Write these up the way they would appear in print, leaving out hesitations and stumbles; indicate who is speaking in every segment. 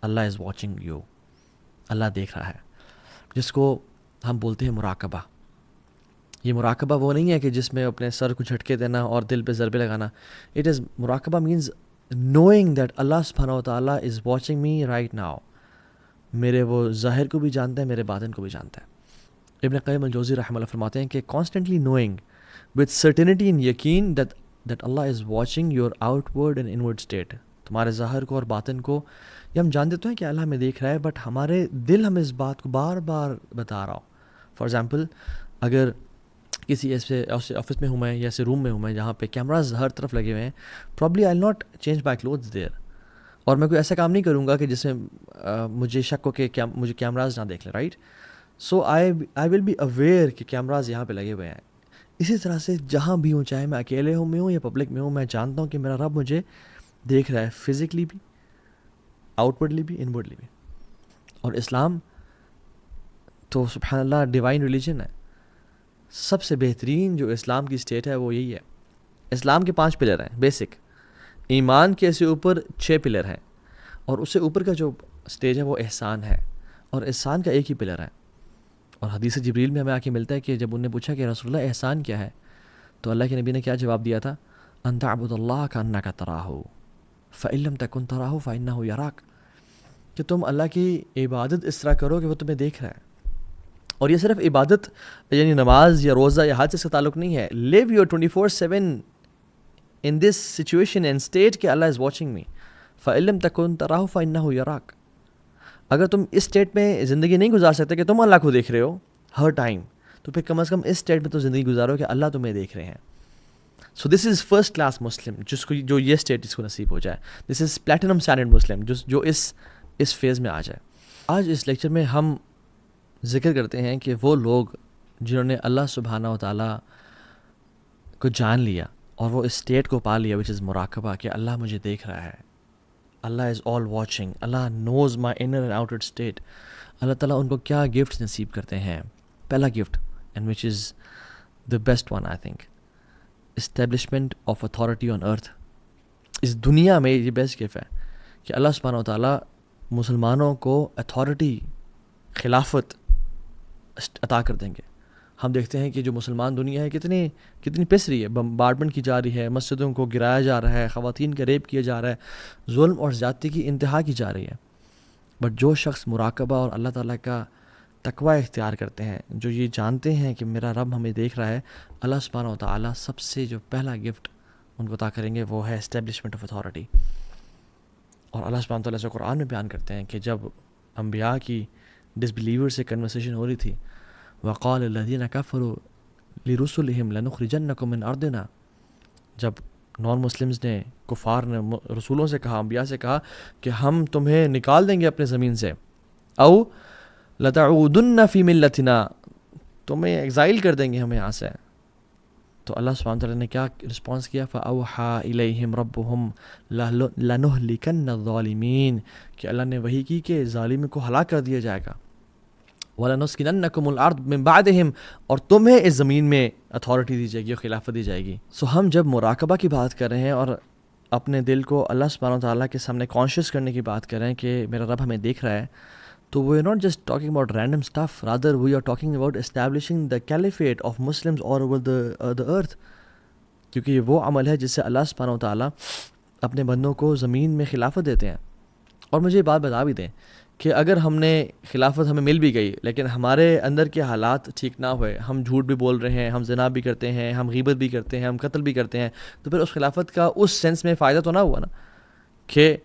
Speaker 1: Allah is watching you, اللہ دیکھ رہا ہے، جس کو ہم بولتے ہیں مراقبہ. یہ مراقبہ وہ نہیں ہے کہ جس میں اپنے سر کو جھٹکے دینا اور دل پہ ضربے لگانا. اٹ از مراقبہ مینز نوئنگ دیٹ اللہ سبحانہ و تعالیٰ is watching me right now. میرے وہ ظاہر کو بھی جانتا ہے، میرے باطن کو بھی جانتا ہے. ابن قیم الجوزی رحمہ اللہ فرماتے ہیں کہ کانسٹنٹلی نوئنگ وتھ سرٹینٹی ان یقین that Allah is watching your out word and inward state. تمہارے ظاہر کو اور باطن کو یہ ہم جانتے تو ہیں کہ اللہ ہمیں دیکھ رہا ہے، بٹ ہمارے دل ہمیں اس بات کو بار بار بتا رہا ہو. فار ایگزامپل، اگر کسی ایسے آفس میں ہوں میں یا ایسے روم میں ہوں میں جہاں پہ کیمراز ہر طرف لگے ہوئے ہیں، probably I not change my clothes there, اور میں کوئی ایسا کام نہیں کروں گا کہ جس میں مجھے شک ہو کہ مجھے کیمراز نہ دیکھ لیں، right. So I will be aware کہ کیمراز یہاں پہ لگے ہوئے ہیں. اسی طرح سے جہاں بھی ہوں، چاہے میں اکیلے میں ہوں یا پبلک میں ہوں، میں جانتا ہوں کہ میرا رب مجھے دیکھ رہا ہے، فزیکلی بھی، آؤٹ ورڈلی بھی، انورڈلی بھی. اور اسلام تو سبحان اللہ ڈیوائن ریلیجن ہے. سب سے بہترین جو اسلام کی اسٹیٹ ہے وہ یہی ہے. اسلام کے 5 پلر ہیں بیسک. ایمان کے سے اوپر 6 پلر ہیں، اور اس سے اوپر کا جو اسٹیج ہے وہ احسان ہے، اور احسان کا ایک ہی پلر ہے. اور حدیث جبریل میں ہمیں آ کے ملتا ہے کہ جب انہوں نے پوچھا کہ رسول اللہ احسان کیا ہے، تو اللہ کے نبی نے کیا جواب دیا تھا؟ ان تعبد اللہ کانک تراہ فإن لم تکن تراہ فإنہ یراک. کہ تم اللہ کی عبادت اس طرح کرو کہ وہ تمہیں دیکھ رہا ہے. اور یہ صرف عبادت یعنی نماز یا روزہ یا حج سے تعلق نہیں ہے. Live your 24/7 in this situation and state کہ اللہ از واچنگ می فإن لم تکن تراہ فإنہ یراک. اگر تم اس اسٹیٹ میں زندگی نہیں گزار سکتے کہ تم اللہ کو دیکھ رہے ہو ہر ٹائم، تو پھر کم از کم اس اسٹیٹ میں تو زندگی گزارو کہ اللہ تمہیں دیکھ رہے ہیں. سو دس از فرسٹ کلاس مسلم، جو یہ اسٹیٹ جس کو نصیب ہو جائے. دس از پلیٹینم اسٹینڈرڈ مسلم، جو اس فیز میں آ جائے. آج اس لیکچر میں ہم ذکر کرتے ہیں کہ وہ لوگ جنہوں نے اللہ سبحانہ و تعالیٰ کو جان لیا اور وہ اس اسٹیٹ کو پا لیا وچ از مراقبہ، کہ اللہ مجھے دیکھ رہا ہے، Allah is all watching, Allah knows my inner and outer state. Allah تعالیٰ ان کو کیا گفٹ نصیب کرتے ہیں. پہلا gift and which is the best one I think, establishment of authority on earth. اس دنیا میں یہ بیسٹ گفٹ ہے کہ اللہ سبحانہ و تعالیٰ مسلمانوں کو اتھارٹی، خلافت عطا کر دیں گے. ہم دیکھتے ہیں کہ جو مسلمان دنیا ہے کتنی پس رہی ہے، بمبارڈمنٹ کی جا رہی ہے، مسجدوں کو گرایا جا رہا ہے، خواتین کا ریپ کیا جا رہا ہے، ظلم اور زیادتی کی انتہا کی جا رہی ہے. بٹ جو شخص مراقبہ اور اللہ تعالیٰ کا تقوی اختیار کرتے ہیں، جو یہ جانتے ہیں کہ میرا رب ہمیں دیکھ رہا ہے، اللہ سبحانہ و تعالیٰ سب سے جو پہلا گفٹ ان کو عطا کریں گے وہ ہے اسٹیبلشمنٹ آف اتھارٹی. اور اللہ سبحانہ و تعالیٰ سے قرآن میں بیان کرتے ہیں کہ جب انبیاء کی ڈس بلیور سے کنورسیشن ہو رہی تھی، وقال الذین کفروا لرسلہم لنخرجنکم من ارضنا، جب نان مسلمز نے، کفار نے رسولوں سے کہا، انبیاء سے کہا کہ ہم تمہیں نکال دیں گے اپنے زمین سے، او لتعودن فی ملتنا، تمہیں ایگزائل کر دیں گے ہم یہاں سے. تو اللہ سبحانہ وتعالیٰ نے کیا رسپانس کیا؟ فَأَوْحَا إِلَيْهِمْ رَبُّهُمْ لَنُهْلِكَنَّ الظَّالِمِينَ، کہ اللہ نے وحی کی کہ ظالم کو ہلاک کر دیا جائے گا. وَلَنُسْكِنَنَّكُمُ الْأَرْضَ مِن بَعْدِهِمْ، اور تمہیں اس زمین میں اتھارٹی دی جائے گی اور خلافت دی جائے گی. سو ہم جب مراقبہ کی بات کر رہے ہیں اور اپنے دل کو اللہ سبحانہ وتعالیٰ کے سامنے کانشیس کرنے کی بات کر رہے ہیں کہ میرا رب ہمیں دیکھ رہا ہے، تو we are not just talking about random stuff, rather we are talking about establishing the caliphate of Muslims all over the earth. کیونکہ یہ وہ عمل ہے جس سے اللہ سبحانہ وتعالیٰ اپنے بندوں کو زمین میں خلافت دیتے ہیں. اور مجھے یہ بات بتا بھی دیں کہ اگر ہم نے خلافت ہمیں مل بھی گئی لیکن ہمارے اندر کے حالات ٹھیک نہ ہوئے، ہم جھوٹ بھی بول رہے ہیں، ہم زنا بھی کرتے ہیں، ہم غیبت بھی کرتے ہیں، ہم قتل بھی کرتے ہیں، تو پھر اس خلافت کا اس سینس میں فائدہ تو نہ ہوا نا، کہ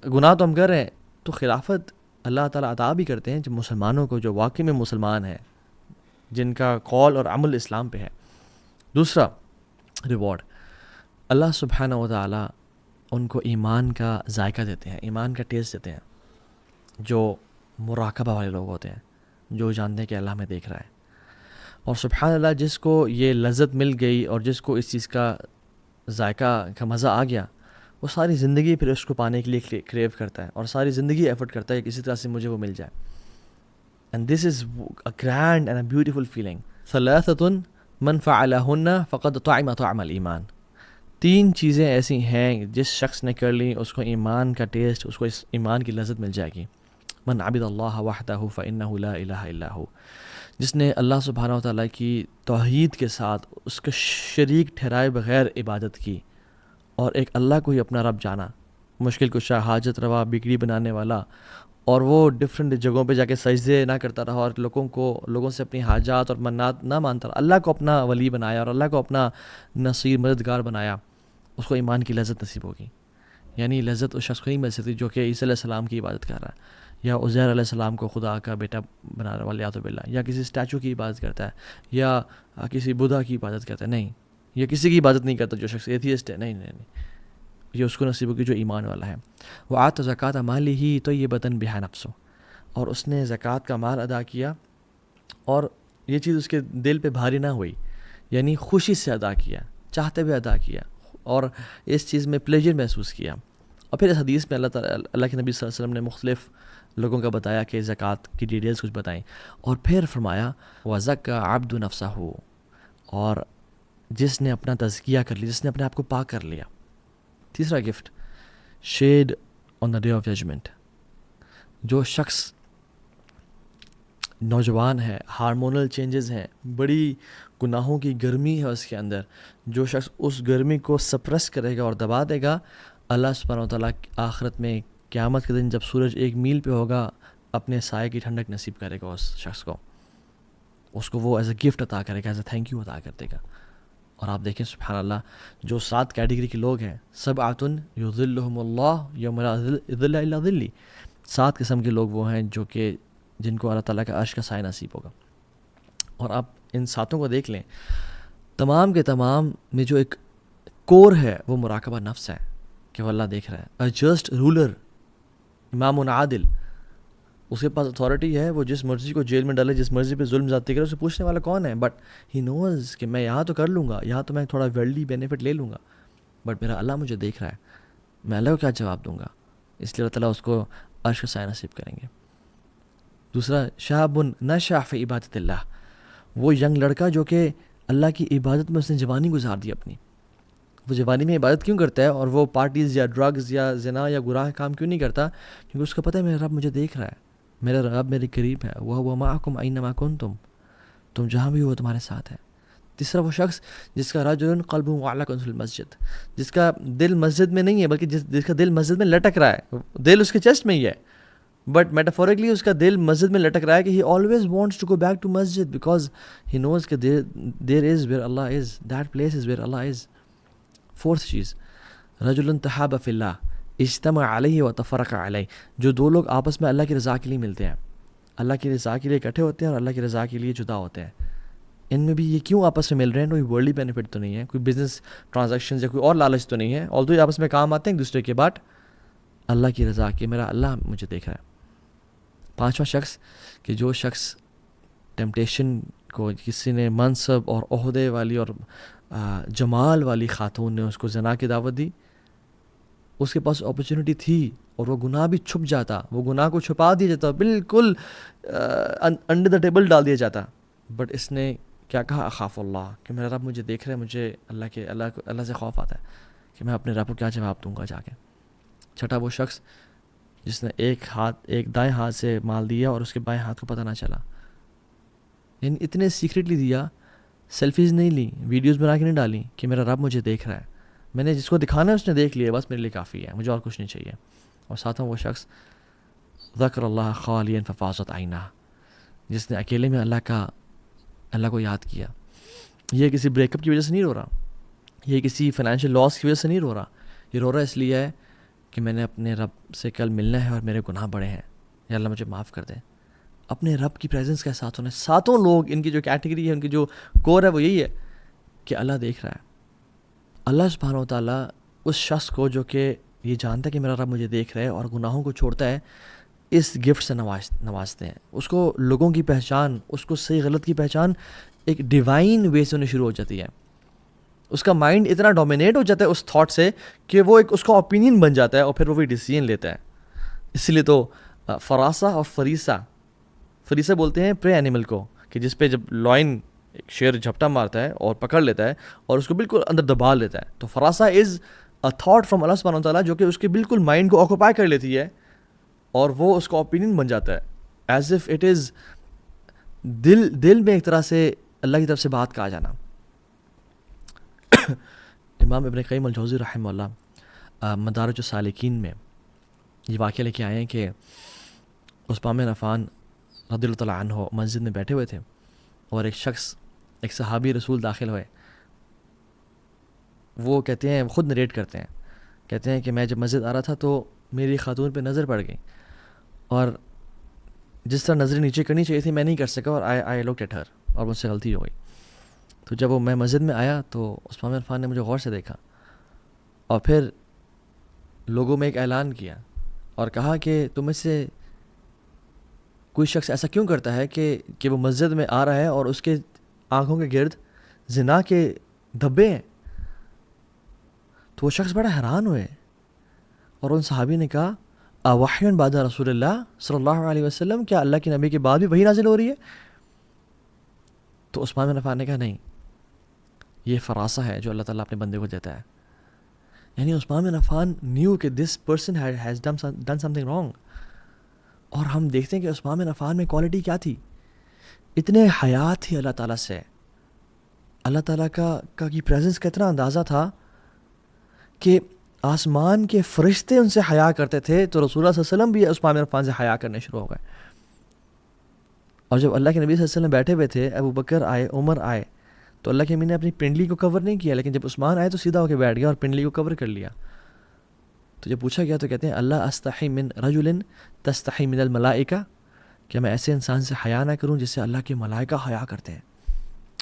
Speaker 1: گناہ تو ہم کر رہے ہیں. تو خلافت اللہ تعالیٰ عطا بھی کرتے ہیں جب مسلمانوں کو، جو واقعی میں مسلمان ہیں، جن کا قول اور عمل اسلام پہ ہے. دوسرا ریوارڈ، اللہ سبحانہ و تعالیٰ ان کو ایمان کا ذائقہ دیتے ہیں، ایمان کا ٹیسٹ دیتے ہیں، جو مراقبہ والے لوگ ہوتے ہیں، جو جانتے ہیں کہ اللہ ہمیں دیکھ رہا ہے. اور سبحان اللہ، جس کو یہ لذت مل گئی اور جس کو اس چیز کا ذائقہ کا مزہ آ گیا، وہ ساری زندگی پھر اس کو پانے کے لیے کریو کرتا ہے اور ساری زندگی ایفرٹ کرتا ہے کہ کسی طرح سے مجھے وہ مل جائے. And this is a grand and a beautiful feeling. ثلاثۃ من فعلہن فقد طعم طعم الایمان، 3 چیزیں ایسی ہیں جس شخص نے کر لی اس کو ایمان کا ٹیسٹ، اس کو اس ایمان کی لذت مل جائے گی. من عبد اللہ وحدہ فإنہ لا الہ الا ہو، جس نے اللہ سبحانہ و تعالیٰ کی توحید کے ساتھ اس کا شریک ٹھہرائے بغیر عبادت کی اور ایک اللہ کو ہی اپنا رب جانا، مشکل کشا، حاجت روا، بگڑی بنانے والا، اور وہ ڈفرینٹ جگہوں پہ جا کے سجدے نہ کرتا رہا اور لوگوں سے اپنی حاجات اور منات نہ مانتا رہا، اللہ کو اپنا ولی بنایا اور اللہ کو اپنا نصیر مددگار بنایا، اس کو ایمان کی لذت نصیب ہوگی. یعنی لذت اس شخص کو نہیں مل سکتی جو کہ عیسیٰ علیہ السلام کی عبادت کر رہا ہے، یا عزیر علیہ السلام کو خدا کا بیٹا بنا رہا والیاذ باللہ، یا کسی اسٹیچو کی عبادت کرتا ہے، یا کسی بدھا کی عبادت کرتا ہے. نہیں، یا کسی کی عبادت نہیں کرتا جو شخص ایتھیسٹ ہے. نہیں، یہ اس کو نصیب ہوگی جو ایمان والا ہے. وآت زکوٰۃ مالہ طیبۃ بہا نفسہ، اور اس نے زکوٰۃ کا مال ادا کیا اور یہ چیز اس کے دل پہ بھاری نہ ہوئی، یعنی خوشی سے ادا کیا، چاہتے ہوئے ادا کیا اور اس چیز میں پلیجر محسوس کیا. اور پھر اس حدیث میں اللہ کے نبی صلی اللہ علیہ وسلم نے مختلف لوگوں کا بتایا کہ زکوٰۃ کی ڈیٹیلز کچھ بتائیں، اور پھر فرمایا وَزَكَّى عَبْدُ نَفْسَهُ، اور جس نے اپنا تزکیہ کر لیا، جس نے اپنے آپ کو پاک کر لیا. تیسرا gift, shade on the day of judgement. جو شخص نوجوان ہے، ہارمونل چینجز ہیں، بڑی گناہوں کی گرمی ہے اس کے اندر، جو شخص اس گرمی کو سپریس کرے گا اور دبا دے گا، اللہ سبحانہ و تعالیٰ آخرت میں قیامت کے دن جب سورج 1 میل پہ ہوگا اپنے سائے کی ٹھنڈک نصیب کرے گا اس شخص کو، اس کو وہ ایز اے گفٹ عطا کرے گا، ایز اے تھینک یو عطا کر دے گا. اور آپ دیکھیں سبحان اللہ، جو 7 کیٹیگری کے لوگ ہیں، سبعۃ یظلھم اللہ یوم لا ظل الا ظلہ، 7 قسم کے لوگ وہ ہیں جو کہ جن کو اللہ تعالیٰ کا عرش کا سایہ نصیب ہوگا. اور آپ ان 7 کو دیکھ لیں، تمام کے تمام میں جو ایک کور ہے وہ مراقبہ نفس ہے کہ وہ اللہ دیکھ رہا ہے. اے جسٹ رولر، امام عادل، اس کے پاس اتھارٹی ہے، وہ جس مرضی کو جیل میں ڈالے، جس مرضی پہ ظلم زیادتی کرے، اسے پوچھنے والا کون ہے؟ بٹ ہی نوز کہ میں یہاں تو کر لوں گا، یہاں تو میں تھوڑا ورلڈلی بینیفٹ لے لوں گا، بٹ میرا اللہ مجھے دیکھ رہا ہے، میں اللہ کو کیا جواب دوں گا؟ اس لیے اللہ تعالیٰ اس کو عرش کا سایہ نصیب کریں گے. دوسرا، شاب نشأ فی عبادت اللہ، وہ ینگ لڑکا جو کہ اللہ کی عبادت میں اس نے جوانی گزار دی اپنی. وہ جوانی میں عبادت کیوں کرتا ہے اور وہ پارٹیز یا ڈرگز یا زنا یا گناہ کام کیوں نہیں کرتا؟ کیونکہ اس کو پتہ ہے میرا رب مجھے دیکھ رہا ہے، میرا رب میرے قریب ہے، وَهُوَ مَعَكُمْ أَيْنَمَا كُنْتُمْ، تم جہاں بھی ہو تمہارے ساتھ ہے. تیسرا، وہ شخص جس کا رجل قلبہ معلق فی المسجد، جس کا دل مسجد میں نہیں ہے بلکہ جس کا دل مسجد میں لٹک رہا ہے، دل اس کے چیسٹ میں ہی ہے بٹ میٹافورکلی اس کا دل مسجد میں لٹک رہا ہے کہ he always wants to go back to مسجد بیکاز ہی نوز کہ there is where Allah is, that place is where Allah is. Fourth چیز، رجل تحاب فی اللہ اجتمع علیہ و تفرق علیہ، جو 2 لوگ آپس میں اللہ کی رضا کے لیے ملتے ہیں، اللہ کی رضا کے لیے اکٹھے ہوتے ہیں اور اللہ کی رضا کے لیے جدا ہوتے ہیں. ان میں بھی یہ کیوں آپس میں مل رہے ہیں؟ کوئی ورلڈلی بینیفٹ تو نہیں ہے، کوئی بزنس ٹرانزیکشن یا کوئی اور لالچ تو نہیں ہے، آلدو یہ آپس میں کام آتے ہیں ایک دوسرے کے، بٹ اللہ کی رضا کہ میرا اللہ مجھے دیکھ رہا ہے. 5واں شخص کہ جو شخص ٹیمپٹیشن کو، کسی نے منصب اور عہدے والی اور جمال والی خاتون نے اس کو زنا کی دعوت دی، اس کے پاس اپرچونٹی تھی اور وہ گناہ بھی چھپ جاتا، وہ گناہ کو چھپا دیا جاتا، بالکل انڈر دا ٹیبل ڈال دیا جاتا، بٹ اس نے کیا کہا؟ اخاف اللہ، کہ میرا رب مجھے دیکھ رہا ہے، مجھے اللہ سے خوف آتا ہے کہ میں اپنے رب کو کیا جواب دوں گا جا کے. 6واں، وہ شخص جس نے ایک دائیں ہاتھ سے مال دیا اور اس کے بائیں ہاتھ کو پتہ نہ چلا، یعنی اتنے سیکریٹلی دیا، سیلفیز نہیں لی، ویڈیوز بنا کے نہیں ڈالی کہ میرا رب مجھے دیکھ رہا ہے، میں نے جس کو دکھانا ہے اس نے دیکھ لیا، بس میرے لیے کافی ہے، مجھے اور کچھ نہیں چاہیے. اور 7واں، وہ شخص ذکر اللہ خالیا ففاضت عیناہ، جس نے اکیلے میں اللہ کو یاد کیا. یہ کسی بریک اپ کی وجہ سے نہیں رو رہا، یہ کسی فائنینشیل لاس کی وجہ سے نہیں رو رہا، یہ رو رہا اس لیے ہے کہ میں نے اپنے رب سے کل ملنا ہے اور میرے گناہ بڑے ہیں، یا اللہ مجھے معاف کر دیں. اپنے رب کی پریزنس کے ساتھ ہونے. 7 لوگ، ان کی جو کیٹیگری ہے، ان کی جو کور ہے وہ یہی ہے کہ اللہ دیکھ رہا ہے. اللہ سبحانہ و تعالیٰ اس شخص کو جو کہ یہ جانتا ہے کہ میرا رب مجھے دیکھ رہا ہے اور گناہوں کو چھوڑتا ہے، اس گفٹ سے نوازتے ہیں. اس کو لوگوں کی پہچان، اس کو صحیح غلط کی پہچان ایک ڈیوائن وے سے ہونے شروع ہو جاتی ہے. اس کا مائنڈ اتنا ڈومینیٹ ہو جاتا ہے اس تھاٹ سے کہ وہ ایک اس کا اوپینین بن جاتا ہے اور پھر وہ بھی ڈیسیژن لیتا ہے. اس لیے تو فراسہ اور فریسہ بولتے ہیں پرے اینیمل کو، کہ جس پہ جب لائن ایک شیر جھپٹا مارتا ہے اور پکڑ لیتا ہے اور اس کو بالکل اندر دبا لیتا ہے. تو فراسہ از اے تھاٹ فرام اللہ سبحانہ وتعالیٰ جو کہ اس کے بالکل مائنڈ کو آکوپائی کر لیتی ہے اور وہ اس کا اوپینین بن جاتا ہے, ایز اف اٹ از دل میں ایک طرح سے اللہ کی طرف سے بات کہا جانا. امام ابن قیم الجوزی رحمہ اللہ مدارج السالکین میں یہ واقعہ لے کے آئے ہیں کہ عثمان بن عفان رضی اللہ تعالیٰ عنہ مسجد میں بیٹھے ہوئے تھے اور ایک صحابی رسول داخل ہوئے. وہ کہتے ہیں, خود نریٹ کرتے ہیں, کہتے ہیں کہ میں جب مسجد آ رہا تھا تو میری خاتون پہ نظر پڑ گئی اور جس طرح نظر نیچے کرنی چاہیے تھی میں نہیں کر سکا اور آئی لکڈ ایٹ ہر, اور مجھ سے غلطی ہو گئی. تو جب میں مسجد میں آیا تو عثمان بن عفان نے مجھے غور سے دیکھا اور پھر لوگوں میں ایک اعلان کیا اور کہا کہ تم میں سے کوئی شخص ایسا کیوں کرتا ہے کہ وہ مسجد میں آ رہا ہے اور اس کے آنکھوں کے گرد زنا کے دھبے ہیں. تو وہ شخص بڑا حیران ہوئے اور ان صحابی نے کہا اوحی بعد رسول اللہ صلی اللہ علیہ وسلم, کیا اللہ کے نبی کے بعد بھی وہی نازل ہو رہی ہے؟ تو عثمان بن عفان نے کہا نہیں, یہ فراسہ ہے جو اللہ تعالیٰ اپنے بندے کو دیتا ہے. یعنی عثمان بن عفان نیو کہ this person has done some thing wrong. اور ہم دیکھتے ہیں کہ عثمان بن عفان میں کوالٹی کیا تھی, اتنے حیات تھی اللہ تعالیٰ سے, اللہ تعالیٰ کا کی پریزنس کا اتنا اندازہ تھا کہ آسمان کے فرشتے ان سے حیا کرتے تھے. تو رسول اللہ صلی اللہ علیہ وسلم بھی عثمان بن عفان سے حیا کرنے شروع ہو گئے. اور جب اللہ کے نبی صلی اللہ علیہ وسلم بیٹھے ہوئے تھے, ابو بکر آئے, عمر آئے, تو اللہ کے نبی نے اپنی پنڈلی کو کور نہیں کیا, لیکن جب عثمان آئے تو سیدھا ہو کے بیٹھ گیا اور پنڈلی کو کور کر لیا. تو جب پوچھا گیا تو کہتے ہیں اللہ استحی من رجل تستحی من الملائکہ, کہ میں ایسے انسان سے حیا نہ کروں جس سے اللہ کے ملائکہ حیا کرتے ہیں.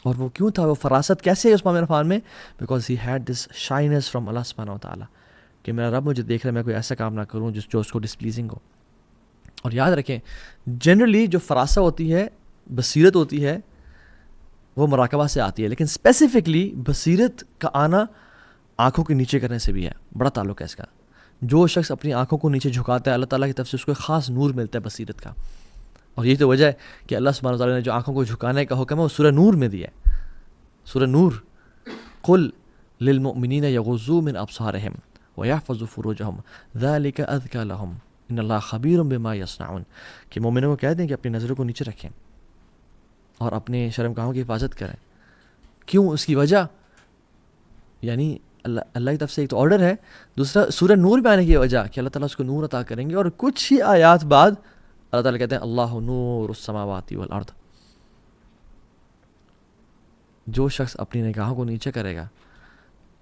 Speaker 1: اور وہ کیوں تھا, وہ فراست کیسے ہے عثمان بن عفان میں؟ Because he had this shyness from Allah سبحانہ و تعالیٰ کہ میرا رب مجھے دیکھ رہا ہے, میں کوئی ایسا کام نہ کروں جو اس کو ڈسپلیزنگ ہو. اور یاد رکھیں جنرلی جو فراسہ ہوتی ہے, بصیرت ہوتی ہے, وہ مراقبہ سے آتی ہے, لیکن اسپیسیفکلی بصیرت کا آنا آنکھوں کے نیچے کرنے سے بھی ہے, بڑا تعلق ہے اس کا. جو شخص اپنی آنکھوں کو نیچے جھکاتا ہے اللہ تعالیٰ کی طرف سے اس کو ایک خاص نور ملتا ہے بصیرت کا. اور یہی تو وجہ ہے کہ اللہ سبحانہ وتعالیٰ نے جو آنکھوں کو جھکانے کا حکم ہے وہ سورہ نور میں دیا ہے. سورہ نور, قل للمؤمنین یغضوا من ابصارہم ویحفظوا فروجہم ذلک ازکی لہم ان اللہ خبیر بما یصنعون, کہ مومنوں کو کہہ دیں کہ اپنی نظروں کو نیچے رکھیں اور اپنے شرمگاہوں کی حفاظت کریں. کیوں؟ اس کی وجہ یعنی اللہ کی طرف سے ایک تو آرڈر ہے, دوسرا سورہ نور میں آنے کی وجہ کہ اللہ تعالیٰ اس کو نور عطا کریں گے. اور کچھ ہی آیات بعد اللہ تعالیٰ کہتے ہیں اللہ نور السماوات والارض. جو شخص اپنی نگاہوں کو نیچے کرے گا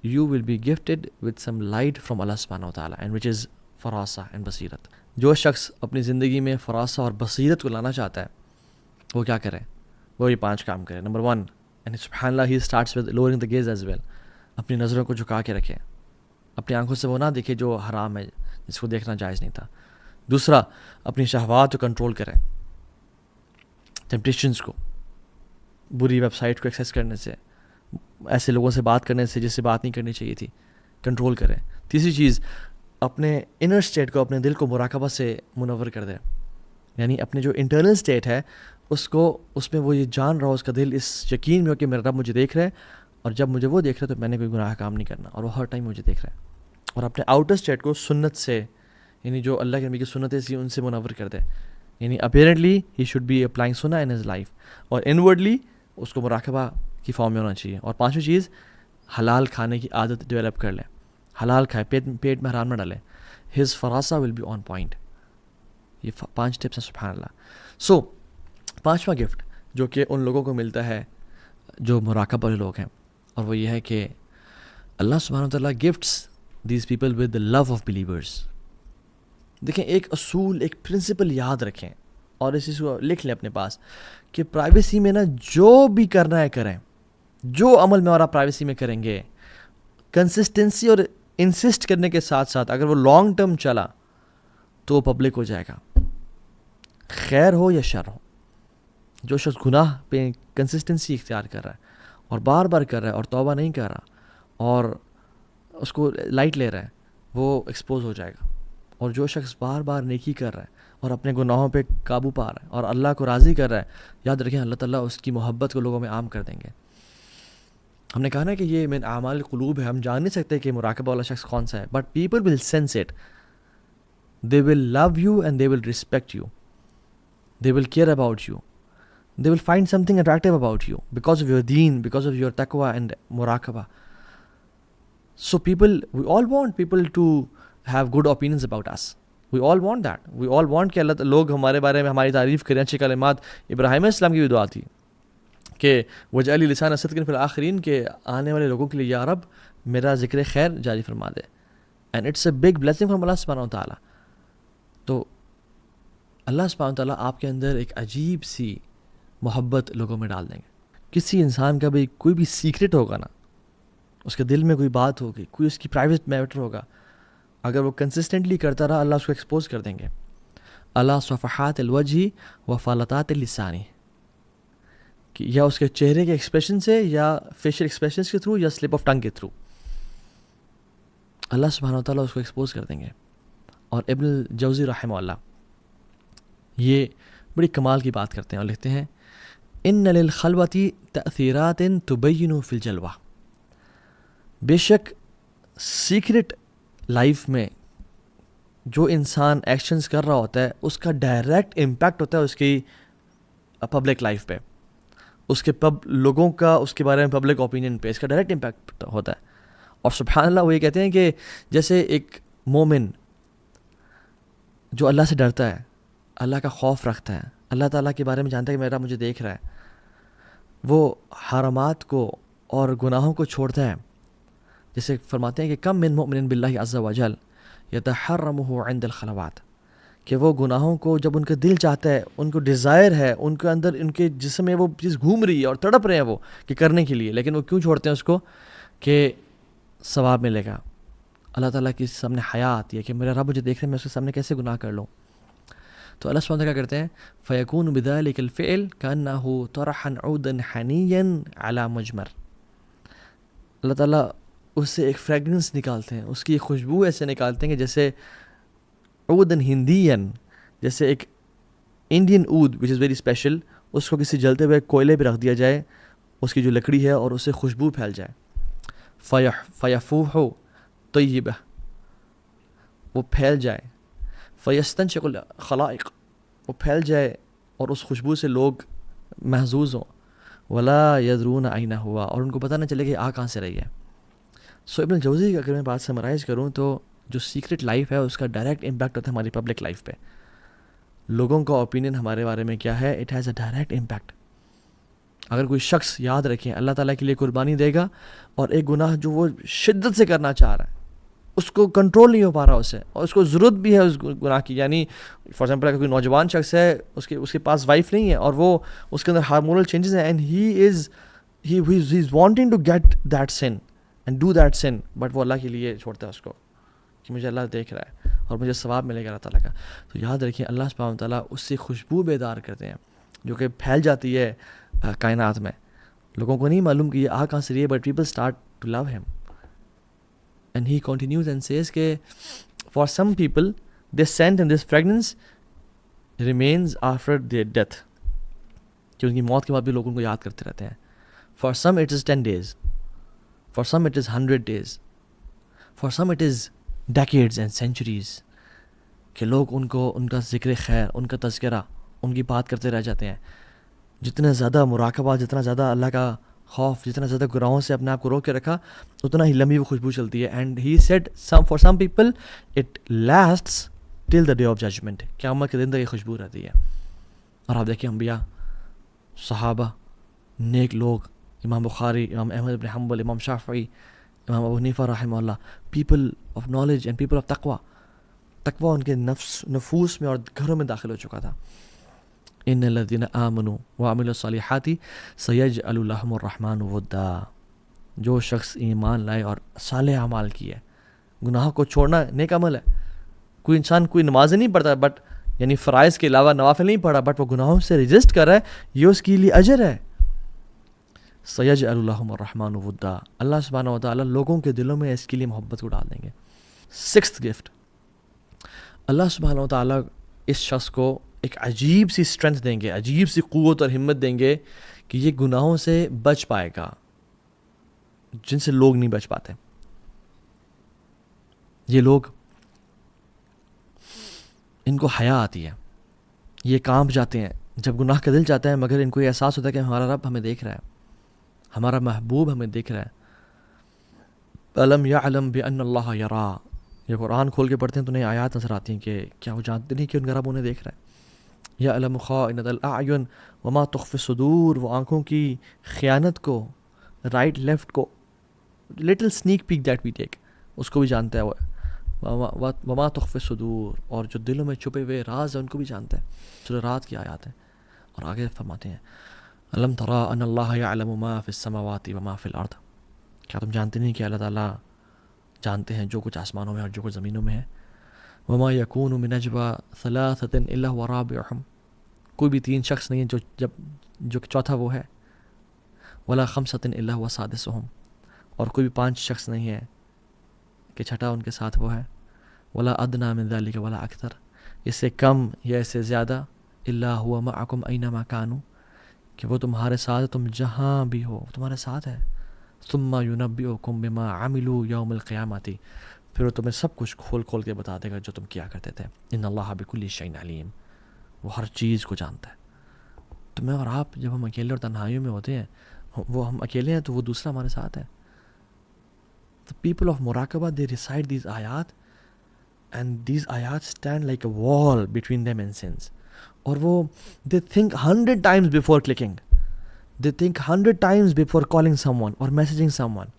Speaker 1: you will be gifted with some light from Allah subhanahu wa ta'ala and which is فراسہ and بصیرت. جو شخص اپنی زندگی میں فراسہ اور بصیرت کو لانا چاہتا ہے وہ کیا کرے؟ وہ یہ 5 کام کرے. نمبر 1, and سبحان اللہ, he starts with lowering the gaze as well. اپنی نظروں کو جھکا کے رکھے, اپنی آنکھوں سے وہ نہ دیکھے جو حرام ہے, جس کو دیکھنا جائز نہیں تھا. دوسرا, اپنی شہوات کو کنٹرول کریں, ٹیمپٹیشنز کو, بری ویب سائٹ کو ایکسیس کرنے سے, ایسے لوگوں سے بات کرنے سے جس سے بات نہیں کرنی چاہیے تھی, کنٹرول کریں. تیسری چیز, اپنے انر اسٹیٹ کو, اپنے دل کو مراقبہ سے منور کر دیں. یعنی اپنے جو انٹرنل اسٹیٹ ہے اس میں وہ یہ جان رہا ہو, اس کا دل اس یقین میں ہو کہ میرا رب مجھے دیکھ رہا ہے, اور جب مجھے وہ دیکھ رہا ہے تو میں نے کوئی گناہ کام نہیں کرنا, اور وہ ہر ٹائم مجھے دیکھ رہا ہے. اور اپنے آؤٹر اسٹیٹ کو سنت سے, یعنی جو اللہ کے نبی کی سنتیں سی ان سے منور کر دے. یعنی apparently he should be applying سنہ ان ہز لائف, اور انورڈلی اس کو مراقبہ کی فارم میں ہونا چاہیے. اور 5ویں چیز, حلال کھانے کی عادت ڈیولپ کر لیں, حلال کھائے, پیٹ میں حرام نہ ڈالیں. ہز فراسہ ول بی آن پوائنٹ. یہ 5 ٹپس ہیں, سبحان اللہ. سو 5واں گفٹ جو کہ ان لوگوں کو ملتا ہے جو مراقبہ والے لوگ ہیں, اور وہ یہ ہے کہ اللہ سبحانہ وتعالیٰ gifts these people with the love of believers. دیکھیں, ایک اصول, ایک پرنسپل یاد رکھیں اور اس کو لکھ لیں اپنے پاس کہ پرائیویسی میں نا جو بھی کرنا ہے کریں, جو عمل میں اور آپ پرائیویسی میں کریں گے, کنسسٹنسی اور انسسٹ کرنے کے ساتھ ساتھ اگر وہ لانگ ٹرم چلا تو وہ پبلک ہو جائے گا, خیر ہو یا شر ہو. جو شخص گناہ پہ کنسسٹنسی اختیار کر رہا ہے اور بار بار کر رہا ہے اور توبہ نہیں کر رہا اور اس کو لائٹ لے رہا ہے, وہ ایکسپوز ہو جائے گا. اور جو شخص بار بار نیکی کر رہا ہے اور اپنے گناہوں پہ قابو پا رہا ہے اور اللہ کو راضی کر رہا ہے, یاد رکھیں اللہ تعالیٰ اس کی محبت کو لوگوں میں عام کر دیں گے. ہم نے کہا نا کہ یہ من اعمال القلوب ہے, ہم جان نہیں سکتے کہ مراقبہ والا شخص کون سا ہے, but people will sense it. They will love you and they will respect you, they will care about you, they will find something attractive about you because of your deen, because of your taqwa and muraqabah. So we all want people to have good opinions about us. We all want that. We all want کہ اللہ لوگ ہمارے بارے میں ہماری تعریف کریں, اچھی کلمات. ابراہیم علیہ السلام کی بھی دعا تھی کہ وجعل لسان صدق فی الآخرین, کہ آنے والے لوگوں کے لیے یا رب میرا ذکر خیر جاری فرما دے. And it's a big blessing from Allah subhanahu wa ta'ala. تو اللہ سبحانہ وتعالیٰ آپ کے اندر ایک عجیب سی محبت لوگوں میں ڈال دیں گے. کسی انسان کا بھی کوئی بھی سیکرٹ ہوگا نا, اس کے دل میں کوئی بات ہوگی, کوئی اس کی پرائیویٹ میٹر ہوگا, اگر وہ کنسسٹنٹلی کرتا رہا اللہ اس کو ایکسپوز کر دیں گے. اللہ صفحات الوجہ و فالتات اللسانی, کہ یا اس کے چہرے کے ایکسپریشن سے یا فیشل ایکسپریشنس کے تھرو یا سلپ آف ٹنگ کے تھرو اللہ سبحانہ و تعالیٰ اس کو ایکسپوز کر دیں گے. اور ابن الجوزی رحمہ اللہ یہ بڑی کمال کی بات کرتے ہیں اور لکھتے ہیں ان للخلوۃ تأثیرات تبین فی الجلوہ, بے شک سیکرٹ لائف میں جو انسان ایکشنز کر رہا ہوتا ہے اس کا ڈائریکٹ امپیکٹ ہوتا ہے اس کی پبلک لائف پہ, اس کے لوگوں کا اس کے بارے میں پبلک اوپینین پہ اس کا ڈائریکٹ امپیکٹ ہوتا ہے. اور سبحان اللہ وہ یہ کہتے ہیں کہ جیسے ایک مومن جو اللہ سے ڈرتا ہے, اللہ کا خوف رکھتا ہے, اللہ تعالیٰ کے بارے میں جانتا ہے کہ میرا مجھے دیکھ رہا ہے, وہ حرامات کو اور گناہوں کو چھوڑتا ہے. جیسے فرماتے ہیں کہ کم من مؤمن باللہ عز وجل یتحرمہ عند الخلوات, کہ وہ گناہوں کو جب ان کا دل چاہتا ہے, ان کو ڈیزائر ہے, ان کے اندر ان کے جسم میں وہ چیز گھوم رہی ہے اور تڑپ رہے ہیں وہ کہ کرنے کے لیے, لیکن وہ کیوں چھوڑتے ہیں اس کو, کہ ثواب ملے گا. اللہ تعالیٰ کے سامنے حیا آتی ہے کہ میرا رب مجھے دیکھ رہے ہیں, میں اس کے سامنے کیسے گناہ کر لوں. تو اللہ سبحانہ کیا کرتے ہیں فَيَكُونُ بِذَلِكَ الْفِعْلِ كَأَنَّهُ طَرَحًا عُودًا حَنِيًّا عَلَى مُجْمَرٍ, اللہ تعالیٰ اس سے ایک فریگرنس نکالتے ہیں, اس کی خوشبو ایسے نکالتے ہیں کہ جیسے عودًا ہندین, جیسے ایک انڈین عود وچ از ویری اسپیشل, اس کو کسی جلتے ہوئے کوئلے پہ رکھ دیا جائے, اس کی جو لکڑی ہے, اور اس سے خوشبو پھیل جائے. فَيَفُوحُ طَيِّبَةً, وہ پھیل جائے. فَيَسْتَنشِقُ الْخَلَائِقُ, وہ پھیل جائے اور اس خوشبو سے لوگ محظوظ ہوں. وَلَا يَدْرُونَ أَيْنَ هُوَ, اور ان کو پتہ نہ چلے کہ کہاں سے رہی ہے. سو ابن الجوزی اگر میں بات سمرائز کروں تو جو سیکرٹ لائف ہے اس کا ڈائریکٹ امپیکٹ ہوتا ہے ہماری پبلک لائف پہ. لوگوں کا اوپینین ہمارے بارے میں کیا ہے, it has a direct impact. اگر کوئی شخص یاد رکھیں اللہ تعالیٰ کے لیے قربانی دے گا اور ایک گناہ جو وہ شدت سے کرنا چاہ رہا ہے, اس کو کنٹرول نہیں ہو پا رہا اسے, اور اس کو ضرورت بھی ہے اس گناہ کی, یعنی فار ایگزامپل اگر کوئی نوجوان شخص ہے, اس کے پاس وائف نہیں ہے اور وہ اس کے اندر ہارمونل چینجز ہیں, and he is wanting to get that sin and do that sin, but وہ اللہ کے لیے چھوڑتا ہے اس کو کہ مجھے اللہ دیکھ رہا ہے اور مجھے ثواب ملے گا اللہ تعالیٰ کا. تو یاد رکھیں اللہ سبحانہ تعالیٰ اس سے خوشبو بیدار کرتے ہیں جو کہ پھیل جاتی ہے کائنات میں. لوگوں کو نہیں معلوم کہ یہ کہاں سے رہی ہے, but people start to love him. And he continues and says کہ for some people this scent and this fragrance remains after their death, کہ ان کی موت کے بعد بھی لوگ ان کو یاد کرتے رہتے ہیں. For some it is 10 days, for some it is 100 days, for some it is decades and centuries, کہ لوگ ان کو ان کا ذکر خیر, ان کا تذکرہ, ان کی بات کرتے رہ جاتے ہیں. جتنا زیادہ مراقبہ, جتنا زیادہ اللہ کا خوف, جتنا زیادہ گناہوں سے اپنے آپ کو روک کے رکھا, اتنا ہی لمبی وہ خوشبو چلتی ہے. And he said for some people it lasts till the day of judgement, قیامت کے دن تک یہ خوشبو رہتی ہے. اور آپ دیکھیں انبیاء, صحابہ, نیک لوگ, امام بخاری, امام احمد بن حنبل, امام شافعی, امام ابو حنیفہ رحمہ Allah, people of knowledge and people of تقوی. تقوی ان کے نفوس میں اور گھروں میں داخل ہو چکا تھا. ان الذین آمنوا وعملوا الصالحات سیجعل لهم الرحمن ودا, جو شخص ایمان لائے اور صالح اعمال کیے. گناہوں کو چھوڑنا نیک عمل ہے. کوئی انسان کوئی نماز نہیں پڑھتا, بٹ یعنی فرائض کے علاوہ نوافل نہیں پڑھا, بٹ وہ گناہوں سے ریزسٹ کر رہا ہے, یہ اس کے لیے اجر ہے. سیجعل لهم الرحمن ودا, اللہ سبحانہ و تعالیٰ لوگوں کے دلوں میں اس کے لیے محبت کو ڈال دیں گے. 6th گفٹ, اللہ سبحانہ و تعالیٰ اس شخص کو ایک عجیب سی اسٹرینتھ دیں گے, عجیب سی قوت اور ہمت دیں گے کہ یہ گناہوں سے بچ پائے گا جن سے لوگ نہیں بچ پاتے. یہ لوگ, ان کو حیا آتی ہے, یہ کانپ جاتے ہیں جب گناہ کا دل چاہتا ہے, مگر ان کو یہ احساس ہوتا ہے کہ ہمارا رب ہمیں دیکھ رہا ہے, ہمارا محبوب ہمیں دیکھ رہا ہے. الم یعلم بان اللہ یرا, یہ قرآن کھول کے پڑھتے ہیں تو انہیں آیات نظر آتی ہیں کہ کیا وہ جانتے نہیں کہ ان کا رب انہیں دیکھ رہا ہے. یعلم خائنۃ الاعین وما تخفی الصدور, وہ آنکھوں کی خیانت کو, رائٹ لیفٹ کو, little snack pack that we take, اس کو بھی جانتا ہے وہ. وما تخفی الصدور, اور جو دلوں میں چھپے ہوئے راز ہیں ان کو بھی جانتا ہے. سورہ رات کی آیات ہیں. اور آگے فرماتے ہیں الم تری ان اللہ یعلم ما فی السماوات وما فی الارض, کیا تم جانتے نہیں کہ اللہ تعالیٰ جانتے ہیں جو کچھ آسمانوں میں اور جو کچھ زمینوں میں ہے. وما یکون من نجوی ثلاثۃ الا هو رابعهم, کوئی بھی 3 شخص نہیں ہے جو چوتھا وہ ہے. ولا خمسۃ الا هو سادسهم, اور کوئی بھی 5 شخص نہیں ہے کہ چھٹا ان کے ساتھ وہ ہے. ولا ادنی من ذلک ولا اکثر, اس سے کم یا اس سے زیادہ, الا هو معکم اینما کانوا, کہ وہ تمہارے ساتھ, تم جہاں بھی ہو تمہارے ساتھ ہے. ثم ینبئکم بما عملوا یوم القیامۃ, پھر وہ تمہیں سب کچھ کھول کھول کے بتا دے گا جو تم کیا کرتے تھے. ان اللہ بکل شیء علیم, وہ ہر چیز کو جانتا ہے. تو میں اور آپ جب ہم اکیلے اور تنہائیوں میں ہوتے ہیں, وہ ہم اکیلے ہیں تو وہ دوسرا ہمارے ساتھ ہے. The people of Muraqabah, they recite these ayat, and these ayat stand like a wall between them and sins. اور وہ they think 100 times before clicking. They think 100 times before calling someone or messaging someone.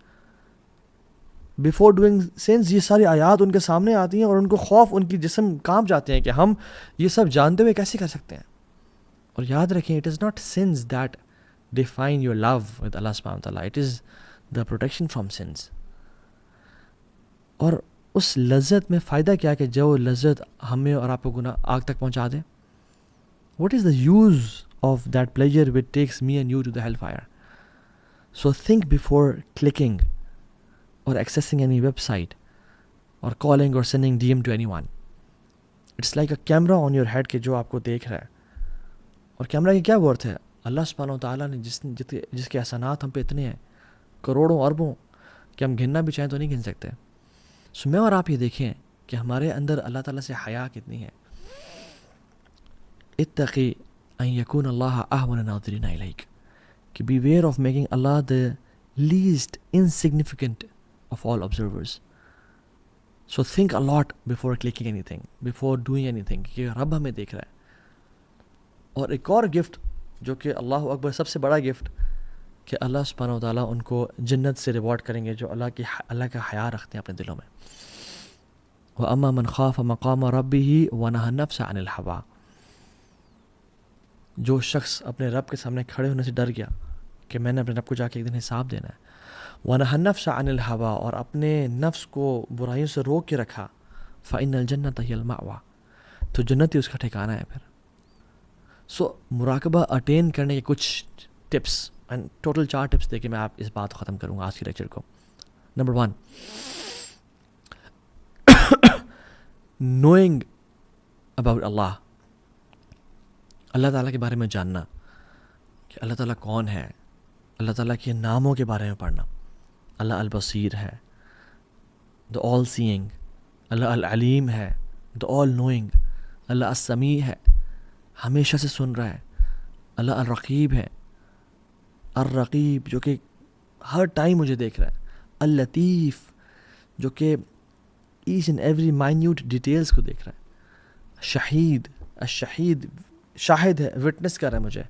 Speaker 1: Before doing sins, یہ ساری آیات ان کے سامنے آتی ہیں اور ان کو خوف, ان کی جسم کانپ جاتے ہیں کہ ہم یہ سب جانتے ہوئے کیسے کر سکتے ہیں. اور یاد رکھیں, it is not sins that define your love with Allah subhanahu wa ta'ala. It is the protection from sins. اور اس لذت میں فائدہ کیا کہ جو لذت ہمیں اور آپ کو گناہ آگ تک پہنچا دے. What is the use of that pleasure which takes me and you to the hellfire? So think before clicking or accessing any website or calling or sending DM to anyone. It's like a camera on your head کہ جو آپ کو دیکھ رہا ہے. اور camera کی کیا ورتھ ہے؟ اللہ سبحانہ و تعالیٰ نے جس کے احسانات ہم پہ اتنے ہیں, کروڑوں اربوں, کہ ہم گننا بھی چاہیں تو نہیں گن سکتے. سو میں اور آپ یہ دیکھیں کہ ہمارے اندر اللہ تعالیٰ سے حیا کتنی ہے. اتقی ان یکون اللہ اہون الناظرین الیک, کہ beware of making Allah the least insignificant of all observers. So think a lot before clicking anything, before doing anything, کہ رب ہمیں دیکھ رہا ہے. اور ایک اور گفٹ جو کہ اللہ اکبر سب سے بڑا گفٹ, کہ اللہ سبحانہ و تعالیٰ ان کو جنت سے ریوارڈ کریں گے جو اللہ کا حیا رکھتے ہیں اپنے دلوں میں. وَأَمَّا مَنْ خَافَ مَقَامَ رَبِّهِ وَنَهَى النَّفْسَ عَنِ الْهَوَىٰ, جو شخص اپنے رب کے سامنے کھڑے ہونے سے ڈر گیا کہ میں نے اپنے رب کو جا کے ایک دن حساب دینا ہے. وَنَهَى النَّفْسَ عَنِ الْهَوَىٰ, اور اپنے نفس کو برائیوں سے روک کے رکھا. فَإِنَّ الْجَنَّةَ هِيَ الْمَأْوَىٰ, تو جنت ہی اس کا ٹھکانہ ہے پھر. سو مراقبہ اٹین کرنے کے کچھ ٹپس, اینڈ ٹوٹل 4 ٹپس دے کے میں آپ اس بات کو ختم کروں گا آج کے لیکچر کو. نمبر 1, knowing about Allah, اللہ تعالیٰ کے بارے میں جاننا کہ اللہ تعالیٰ کون ہے, اللہ تعالیٰ کے ناموں کے بارے میں پڑھنا. اللہ البصیر ہے, the all seeing. اللہ العلیم ہے, the all knowing. اللہ السمیع ہے, ہمیشہ سے سن رہا ہے. اللہ الرقیب ہے, الرقیب جو کہ ہر ٹائم مجھے دیکھ رہا ہے. اللطیف جو کہ each and every minute details کو دیکھ رہا ہے. شہید, الشہید شاہد ہے, وٹنس کر رہا ہے مجھے.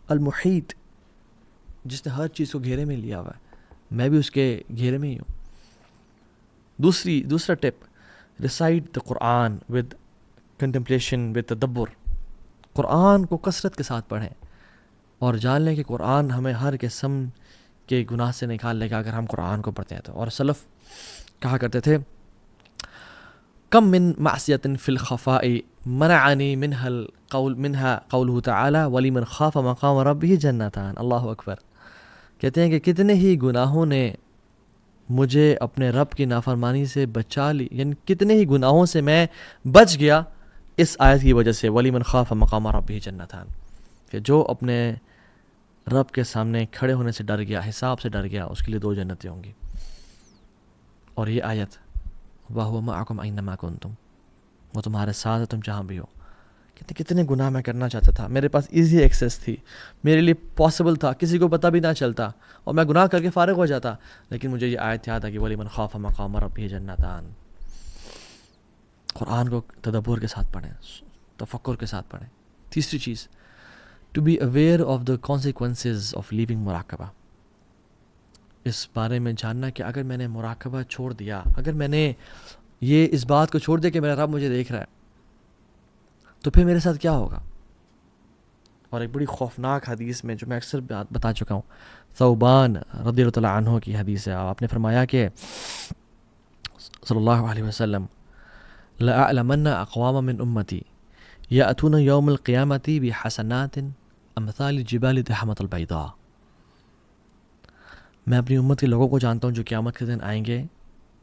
Speaker 1: المحیط جس نے ہر چیز کو گھیرے میں لیا ہوا ہے, میں بھی اس کے گھیرے میں ہی ہوں. دوسرا ٹپ, ریسائٹ دا قرآن ود کنٹمپلیشن, ود تدبر. قرآن کو کثرت کے ساتھ پڑھیں اور جان لیں کہ قرآن ہمیں ہر قسم کے گناہ سے نکال لے گا اگر ہم قرآن کو پڑھتے ہیں تو. اور سلف کہا کرتے تھے, کم من معصیت فی الخفاء منعنی منها قوله تعالی ولمن خاف مقام ربہ جنتان. اللہ اکبر. کہتے ہیں کہ کتنے ہی گناہوں نے مجھے اپنے رب کی نافرمانی سے بچا لی, یعنی کتنے ہی گناہوں سے میں بچ گیا اس آیت کی وجہ سے وَلِمَنْ خَافَ مَقَامَ رَبِّهِ جَنَّتَانِ، کہ جو اپنے رب کے سامنے کھڑے ہونے سے ڈر گیا، حساب سے ڈر گیا، اس کے لیے 2 جنتیں ہوں گی. اور یہ آیت وَهُوَ مَعَكُمْ أَيْنَمَا كُنْتُمْ، وہ تمہارے ساتھ ہے تم جہاں بھی ہو. کتنے گناہ میں کرنا چاہتا تھا، میرے پاس ایزی ایکسیس تھی، میرے لیے پاسبل تھا، کسی کو پتہ بھی نہ چلتا اور میں گناہ کر کے فارغ ہو جاتا، لیکن مجھے یہ آیت یاد ہے کہ وَلِمَنْ خَافَ مَقَامَ رَبِّهِ جَنَّتَانِ. قرآن کو تدبر کے ساتھ پڑھیں، تفکر کے ساتھ پڑھیں. تیسری چیز، to be aware of the consequences of leaving مراقبہ. اس بارے میں جاننا کہ اگر میں نے مراقبہ چھوڑ دیا، اگر میں نے یہ اس بات کو چھوڑ دیا کہ میرا رب مجھے دیکھ رہا ہے، تو پھر میرے ساتھ کیا ہوگا. اور ایک بڑی خوفناک حدیث میں جو میں اکثر بتا چکا ہوں، ثوبان رضی اللہ تعالیٰ عنہ کی حدیث ہے. آپ نے فرمایا کہ صلی اللہ علیہ وسلم لَأَعْلَمَنَّ أَقْوَامًا مِّنْ أُمَّتِي يَأْتُونَ يَوْمَ الْقِيَامَةِ بِحَسَنَاتٍ أَمْثَالِ الْجِبَالِ تِحَمَةَ الْبَيْضَاءِ. میں اپنی امت کے لوگوں کو جانتا ہوں جو قیامت کے دن آئیں گے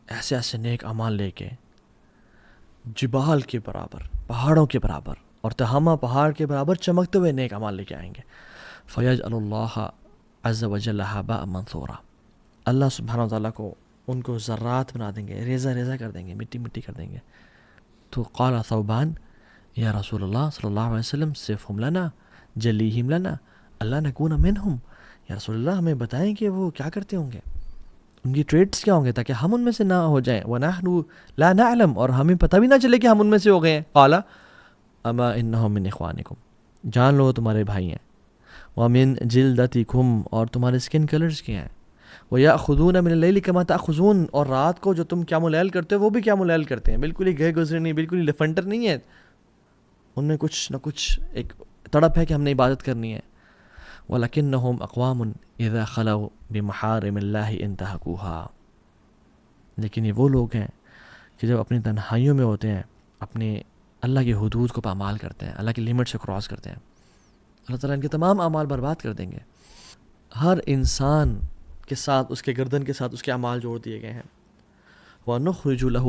Speaker 1: ایسے ایسے نیک اعمال لے کے، جبال کے برابر، پہاڑوں کے برابر، اور تہامہ پہاڑ کے برابر چمکتے ہوئے نیک اعمال لے کے آئیں گے. فَيَجْعَلُ اللَّهَ عَزَّ وَجَلَّ هَبَاءً مَنْثُورًا. اللہ سبحانہ وتعالیٰ کو ان کو ذرات بنا دیں گے، ریزہ ریزہ کر دیں گے، مٹی مٹی کر دیں گے. تو قال ثوبان یا رسول اللہ صلی اللہ علیہ وسلم صفہم لنا جلیہم لنا اللہ نکون منہم. یا رسول اللہ ہمیں بتائیں کہ وہ کیا کرتے ہوں گے، ان کی ٹریٹس کیا ہوں گے تاکہ ہم ان میں سے نہ ہو جائیں. وَنَحْنُ لَا نَعْلَمُ، اور ہمیں پتہ بھی نہ چلے کہ ہم ان میں سے ہو گئے ہیں. قَالَ اما انہم من اخوانکم، جان لو تمہارے بھائی ہیں. وَمِن جِلْدَتِكُمْ، اور تمہارے سکن کلرز کے ہیں. وَيَأْخُذُونَ مِنَ اللَّيْلِ كَمَا تَأْخُذُونَ، اور رات کو جو تم قیام اللیل کرتے ہو وہ بھی قیام اللیل کرتے ہیں. بالکل ہی گئے گزرے نہیں، بالکل ہی لفنٹر نہیں ہے، ان میں کچھ نہ کچھ ایک تڑپ ہے کہ ہم نے عبادت کرنی ہے. وَلَكِنَّهُمْ أَقْوَامٌ إِذَا خَلَوْا بِمَحَارِمِ اللَّهِ انتهكوها. لیکن یہ وہ لوگ ہیں کہ جب اپنی تنہائیوں میں ہوتے ہیں، اپنے اللہ کی حدود کو پامال کرتے ہیں، اللہ کی لمٹ سے کراس کرتے ہیں، اللہ تعالیٰ ان کے تمام اعمال برباد کر دیں گے. ہر انسان کے ساتھ، اس کے گردن کے ساتھ اس کے اعمال جوڑ دیے گئے ہیں. وَنُخْرِجُ لَهُ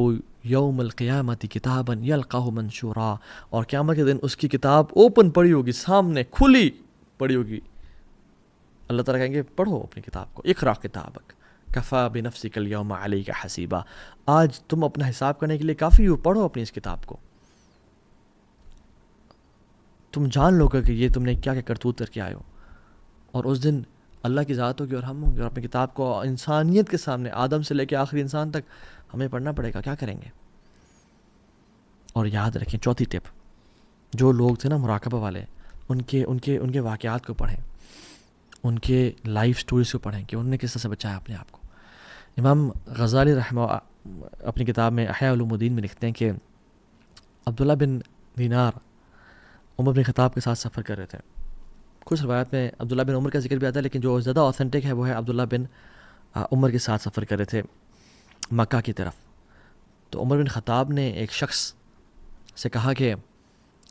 Speaker 1: يَوْمَ الْقِيَامَةِ كِتَابًا يَلْقَاهُ مَنْشُورًا، اور قیامت کے دن اس کی کتاب اوپن پڑی ہوگی، سامنے کھلی پڑی ہوگی. اللہ تعالیٰ کہیں گے پڑھو اپنی کتاب کو، اقرأ کتابک کفا بنفسک اليوم علیک حسیبا، آج تم اپنا حساب کرنے کے لیے کافی ہو، پڑھو اپنی اس کتاب کو. تم جان لو کہ یہ تم نے کیا کیا کرتوت کر کے آئے ہو. اور اس دن اللہ کی ذات ہوگی اور ہم ہوں گے، اور اپنی کتاب کو انسانیت کے سامنے، آدم سے لے کے آخری انسان تک ہمیں پڑھنا پڑے گا. کیا کریں گے؟ اور یاد رکھیں چوتھی ٹپ، جو لوگ تھے نا مراقبہ والے، ان کے واقعات کو پڑھیں، ان کے لائف سٹوریز کو پڑھیں کہ انہوں نے کس طرح سے بچایا اپنے آپ کو. امام غزالی رحمہ اپنی کتاب میں احیاء علوم الدین میں لکھتے ہیں کہ عبداللہ بن دینار عمر بن خطاب کے ساتھ سفر کر رہے تھے. کچھ روایت میں عبداللہ بن عمر کا ذکر بھی آتا ہے، لیکن جو زیادہ اوتھینٹک ہے وہ ہے عبداللہ بن عمر کے ساتھ سفر کر رہے تھے مکہ کی طرف. تو عمر بن خطاب نے ایک شخص سے کہا کہ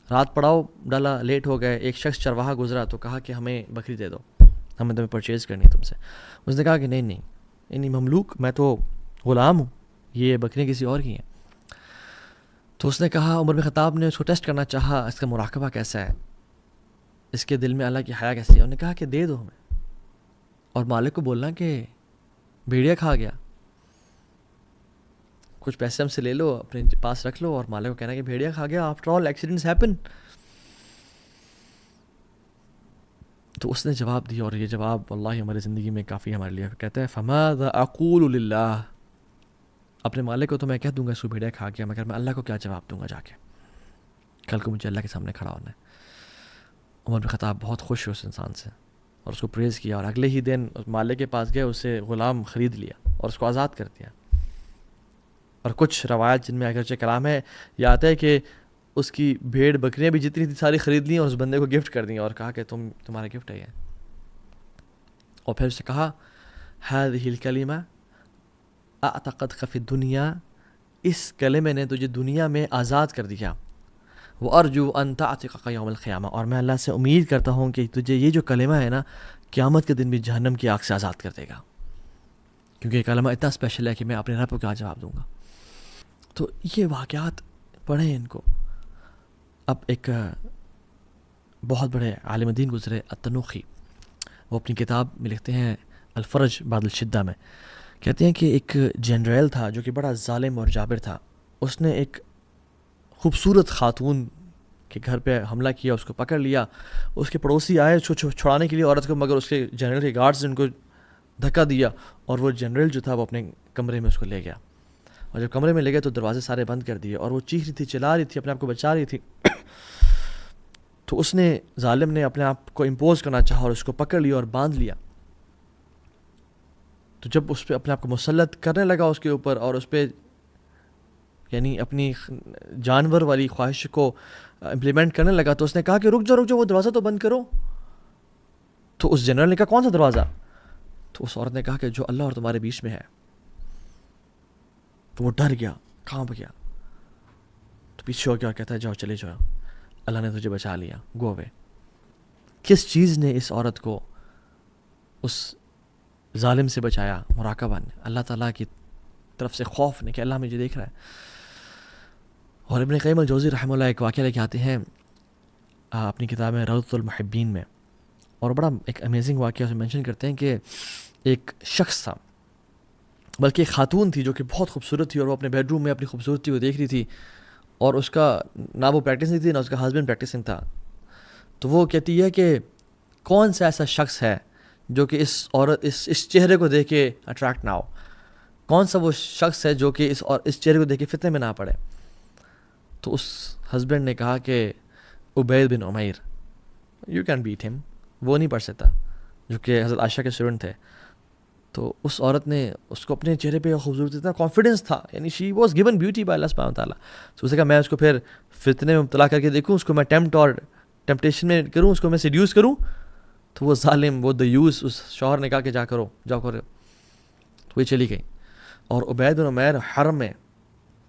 Speaker 1: رات پڑاؤ ڈالا، لیٹ ہو گئے، ایک شخص چرواہا گزرا تو کہا کہ ہمیں بکری دے دو، ہمیں تمہیں پرچیز کرنی ہے تم سے. اس نے کہا کہ نہیں مملوک، میں تو غلام ہوں، یہ بکریاں کسی اور کی ہیں. تو اس نے کہا، عمر بن خطاب نے اس کو ٹیسٹ کرنا چاہا، اس کا مراقبہ کیسا ہے، اس کے دل میں اللہ کی حیا کیسی ہے. انہوں نے کہا کہ دے دو ہمیں، اور مالک کو بولنا کہ بھیڑیا کھا گیا، کچھ پیسے ہم سے لے لو، اپنے پاس رکھ لو، اور مالک کو کہنا کہ بھیڑیا کھا گیا، آفٹر آل ایکسیڈنٹس ہیپن. تو اس نے جواب دیا، اور یہ جواب واللہ ہماری زندگی میں کافی ہمارے لیے کہتا ہے، فماذا اقول للہ، اپنے مالک کو تو میں کہہ دوں گا اس کو بھیڑیا کھا گیا، مگر میں اللہ کو کیا جواب دوں گا جا کے، کل کو مجھے اللہ کے سامنے کھڑا ہونا ہے. عمر بن خطاب بہت خوش ہوئے اس انسان سے اور اس کو پریز کیا، اور اگلے ہی دن مالک کے پاس گئے، اسے غلام خرید لیا اور اس کو آزاد کر دیا. اور کچھ روایت جن میں اگرچہ کلام ہے، یہ آتا ہے کہ اس کی بھیڑ بکریاں بھی جتنی تھی ساری خرید لیں اور اس بندے کو گفٹ کر دیں، اور کہا کہ تمہارا گفٹ ہے یہ. اور پھر اسے کہا هذه الكلمة اعتقدك في الدنيا، اس کلمے نے تجھے دنیا میں آزاد کر دیا. وارجو ان تعتقك يوم القيامة، اور میں اللہ سے امید کرتا ہوں کہ تجھے یہ جو کلمہ ہے نا قیامت کے دن بھی جہنم کی آگ سے آزاد کر دے گا، کیونکہ یہ کلمہ اتنا اسپیشل ہے کہ میں اپنے رب کو کیا جواب دوں گا. تو یہ واقعات پڑھیں ان کو، اب ایک بہت بڑے عالم دین گزرے التنوخی، وہ اپنی کتاب میں لکھتے ہیں الفرج بعد الشدہ میں، کہتے ہیں کہ ایک جنرل تھا جو کہ بڑا ظالم اور جابر تھا. اس نے ایک خوبصورت خاتون کے گھر پہ حملہ کیا، اس کو پکڑ لیا. اس کے پڑوسی آئے اس کو چھڑانے کے لیے عورت کو، مگر اس کے جنرل کے گارڈز نے ان کو دھکا دیا اور وہ جنرل جو تھا وہ اپنے کمرے میں اس کو لے گیا. اور جب کمرے میں لے گئے تو دروازے سارے بند کر دیے، اور وہ چیخ رہی تھی، چلا رہی تھی، اپنے آپ کو بچا رہی تھی. تو اس نے ظالم نے اپنے آپ کو امپوز کرنا چاہا اور اس کو پکڑ لیا اور باندھ لیا. تو جب اس پہ اپنے آپ کو مسلط کرنے لگا اس کے اوپر، اور اس پہ یعنی اپنی جانور والی خواہش کو امپلیمنٹ کرنے لگا، تو اس نے کہا کہ رک جاؤ وہ دروازہ تو بند کرو. تو اس جنرل نے کہا کون سا دروازہ؟ تو اس عورت نے کہا کہ جو اللہ اور تمہارے بیچ میں ہے. تو وہ ڈر گیا، کانپ گیا، تو پیچھے ہو گیا اور کہتا ہے جاؤ چلے جاؤ، اللہ نے تجھے بچا لیا، گو اوے. کس چیز نے اس عورت کو اس ظالم سے بچایا؟ مراقبہ نے، اللہ تعالیٰ کی طرف سے خوف نے کہ اللہ مجھے دیکھ رہا ہے. اور ابن قیم الجوزی رحمہ اللہ ایک واقعہ لے کے آتے ہیں اپنی کتاب میں روضۃ المحبین میں، اور بڑا ایک امیزنگ واقعہ اسے مینشن کرتے ہیں کہ ایک شخص تھا، بلکہ ایک خاتون تھی جو کہ بہت خوبصورت تھی، اور وہ اپنے بیڈ روم میں اپنی خوبصورتی کو دیکھ رہی تھی، اور اس کا نہ وہ پریکٹسنگ تھی نہ اس کا ہسبینڈ پریکٹسنگ تھا. تو وہ کہتی ہے کہ کون سا ایسا شخص ہے جو کہ اس چہرے کو دیکھ کے اٹریکٹ نہ ہو؟ کون سا وہ شخص ہے جو کہ اس چہرے کو دیکھ کے فتنے میں نہ پڑے؟ تو اس ہسبینڈ نے کہا کہ عبید بن عمیر، یو کین بیٹ ہم. وہ نہیں پڑھ سکتا، جو کہ حضرت عائشہ کے اسٹوڈنٹ تھے. تو اس عورت نے اس کو اپنے چہرے پہ خوبصورتی اتنا کانفیڈنس تھا، یعنی she was given beauty by Allah سبحانہ و تعالیٰ. تو اس نے کہا میں اس کو پھر فتنے میں مبتلا کر کے دیکھوں، اس کو میں ٹیمپٹیشن میں کروں، اس کو میں سیڈیوس کروں. تو وہ ظالم، وہ دیوس، اس شوہر نے کہا کہ جاؤ کرو. تو وہ چلی گئی، اور عبید بن عمیر حرم میں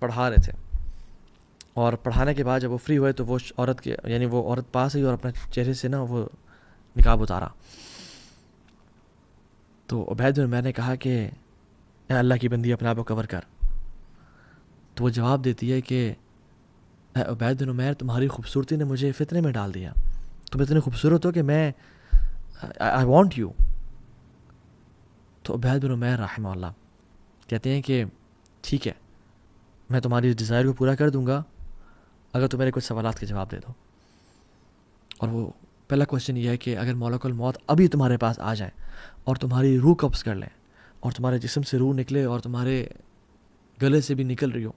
Speaker 1: پڑھا رہے تھے، اور پڑھانے کے بعد جب وہ فری ہوئے تو وہ عورت پاس آئی اور اپنے چہرے سے نا وہ نقاب اتارا. تو عبید بن عمیر نے کہا کہ اے اللہ کی بندی اپنے آپ کو کور کر. تو وہ جواب دیتی ہے کہ اے عبید بن عمیر، تمہاری خوبصورتی نے مجھے فتنے میں ڈال دیا، تم اتنے خوبصورت ہو کہ میں آئی وانٹ یو. تو عبید بن عمیر رحمہ اللہ کہتے ہیں کہ ٹھیک ہے، میں تمہاری اس ڈیزائر کو پورا کر دوں گا اگر تم میرے کچھ سوالات کے جواب دے دو. اور وہ پہلا کوشچن یہ ہے کہ اگر ملک الموت ابھی تمہارے پاس آ جائیں اور تمہاری روح قبض کر لیں، اور تمہارے جسم سے روح نکلے اور تمہارے گلے سے بھی نکل رہی ہو،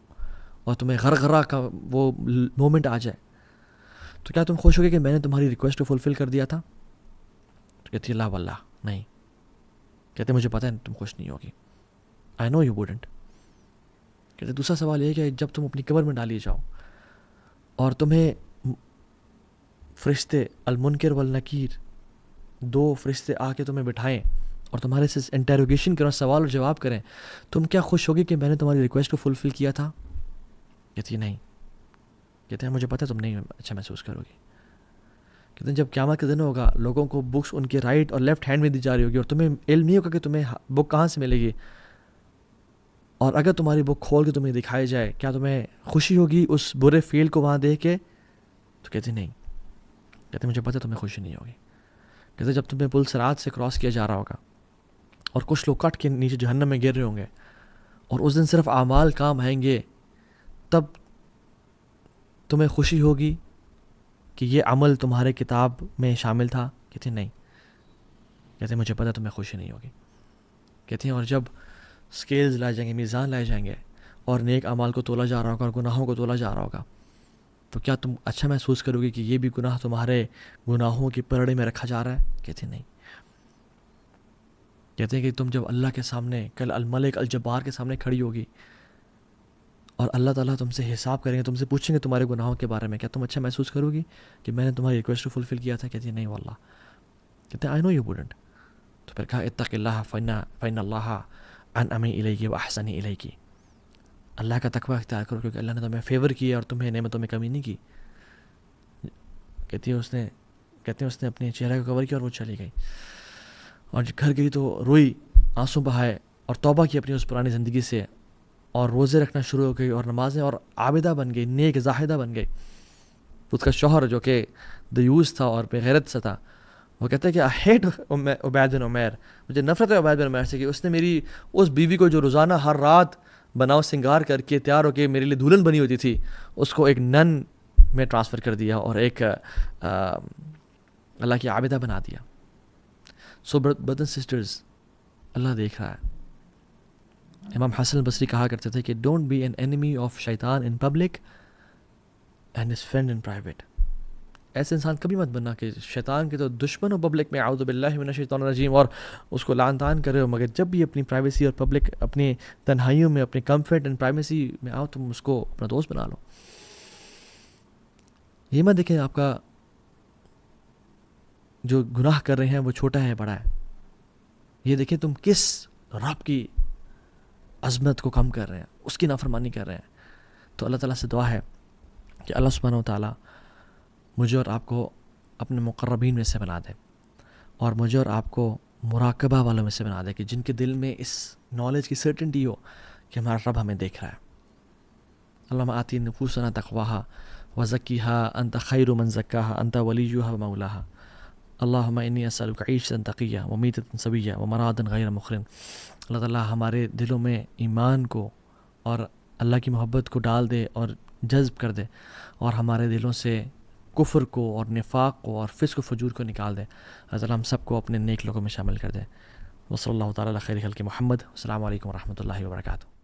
Speaker 1: اور تمہیں غرغرہ کا وہ مومنٹ آ جائے، تو کیا تم خوش ہوگے کہ میں نے تمہاری ریکویسٹ کو فلفل کر دیا تھا؟ تو کہتی اللہ واللہ نہیں. کہتے مجھے پتہ ہے تم خوش نہیں ہوگی، آئی نو یو ووڈنٹ. کہتے دوسرا سوال یہ ہے کہ جب تم اپنی قبر میں ڈالی جاؤ اور تمہیں فرشتے المنکر والنکیر، دو فرشتے آ کے تمہیں بٹھائیں اور تمہارے سے انٹیروگیشن کریں، سوال اور جواب کریں، تم کیا خوش ہوگی کہ میں نے تمہاری ریکویسٹ کو فلفل کیا تھا؟ کہتی نہیں. کہتے ہیں مجھے پتہ ہے تم نہیں اچھا محسوس کرو گی. کہتے ہیں جب قیامت کا دن ہوگا، لوگوں کو بکس ان کے رائٹ اور لیفٹ ہینڈ میں دی جا رہی ہوگی، اور تمہیں علم نہیں ہوگا کہ تمہیں بک کہاں سے ملے گی، اور اگر تمہاری بک کھول کے تمہیں دکھائی جائے، کیا تمہیں خوشی ہوگی اس برے فیل کو وہاں دیکھ کے؟ تو کہتے نہیں. کہتے مجھے پتہ ہے تمہیں خوشی نہیں ہوگی. کہتے جب تمہیں پل صراط سے کراس کیا جا رہا ہوگا اور کچھ لوگ کٹ کے نیچے جہنم میں گر رہے ہوں گے، اور اس دن صرف اعمال کام آئیں گے، تب تمہیں خوشی ہوگی کہ یہ عمل تمہارے کتاب میں شامل تھا؟ کہتے نہیں. کہتے مجھے پتہ تمہیں خوشی نہیں ہوگی. کہتے ہیں اور جب سکیلز لائے جائیں گے، میزان لائے جائیں گے، اور نیک اعمال کو تولا جا رہا ہوگا اور گناہوں کو تولا جا رہا ہوگا، تو کیا تم اچھا محسوس کرو گی کہ یہ بھی گناہ تمہارے گناہوں کی پرڑے میں رکھا جا رہا ہے؟ کہتے نہیں. کہتے ہیں کہ تم جب اللہ کے سامنے کل الملک الجبار کے سامنے کھڑی ہوگی اور اللہ تعالیٰ تم سے حساب کریں گے، تم سے پوچھیں گے تمہارے گناہوں کے بارے میں، کیا تم اچھا محسوس کرو گی کہ میں نے تمہاری ریکویسٹ کو فلفل کیا تھا؟ کہتی نہیں واللہ. کہتے ہیں آئی نو یو ووڈنٹ. تو پھر کہا اتق اللہ فإن اللہ انعم الیک واحسن الیک. اللہ کا تقوی اختیار کرو کیونکہ اللہ نے تمہیں فیور کیا اور تمہیں نعمتوں میں کمی نہیں کی. کہتے ہیں اس نے اپنے چہرے کو کور کیا اور وہ چلی گئی، اور جب گھر گئی تو روئی، آنسوں بہائے، اور توبہ کی اپنی اس پرانی زندگی سے، اور روزے رکھنا شروع ہو گئی، اور نمازیں، اور عابدہ بن گئی، نیک زاہدہ بن گئی. اس کا شوہر جو کہ دیوس تھا اور بے غیرت سے تھا، وہ کہتا ہے کہ آئی ہیٹ عبید بن عمیر، مجھے نفرت ہے عبید بن عمیر سے کہ اس نے میری اس بیوی کو جو روزانہ ہر رات بناؤ سنگار کر کے تیار ہو کے میرے لیے دلہن بنی ہوتی تھی، اس کو ایک نن میں ٹرانسفر کر دیا اور ایک اللہ کی عابدہ بنا دیا. سو برادرز اینڈ سسٹرز، اللہ دیکھ رہا ہے. امام حسن البصری کہا کرتے تھے کہ don't be an enemy of شیطان in public and his friend in private. ایسے انسان کبھی مت بننا کہ شیطان کے تو دشمن ہو پبلک میں، اعوذ باللہ من الشیطان الرجیم، اور اس کو لعن طعن کرے ہو، مگر جب بھی اپنی پرائیویسی اور پبلک اپنی تنہائیوں میں اپنے کمفرٹ اینڈ پرائیویسی میں آؤ تم اس کو اپنا دوست بنا لو. یہ مت دیکھیں آپ کا جو گناہ کر رہے ہیں وہ چھوٹا ہے بڑا ہے، یہ دیکھیں تم کس رب کی عظمت کو کم کر رہے ہیں، اس کی نافرمانی کر رہے ہیں. تو اللہ تعالیٰ سے دعا ہے کہ اللہ سبحانہ و تعالیٰ مجھے اور آپ کو اپنے مقربین میں سے بنا دے، اور مجھے اور آپ کو مراقبہ والوں میں سے بنا دے کہ جن کے دل میں اس نالج کی سرٹنٹی ہو کہ ہمارا رب ہمیں دیکھ رہا ہے. اللہم آتی نفوسنا تقواہا وزکیہا انت خیر من زکاہا انت ولیہا ومولاہا. اللہم انی اسألک عیشتا تقیہ ومیتتا سویہ ومرادا غیر مخرن. اللہ تعالیٰ ہمارے دلوں میں ایمان کو اور اللہ کی محبت کو ڈال دے اور جذب کر دے، اور ہمارے دلوں سے کفر کو اور نفاق کو اور فسق و فجور کو نکال دے. اللہ تعالیٰ ہم سب کو اپنے نیک لوگوں میں شامل کر دے. وصلی اللہ تعالیٰ علی خیر خلق محمد. السلام علیکم ورحمۃ اللہ وبرکاتہ.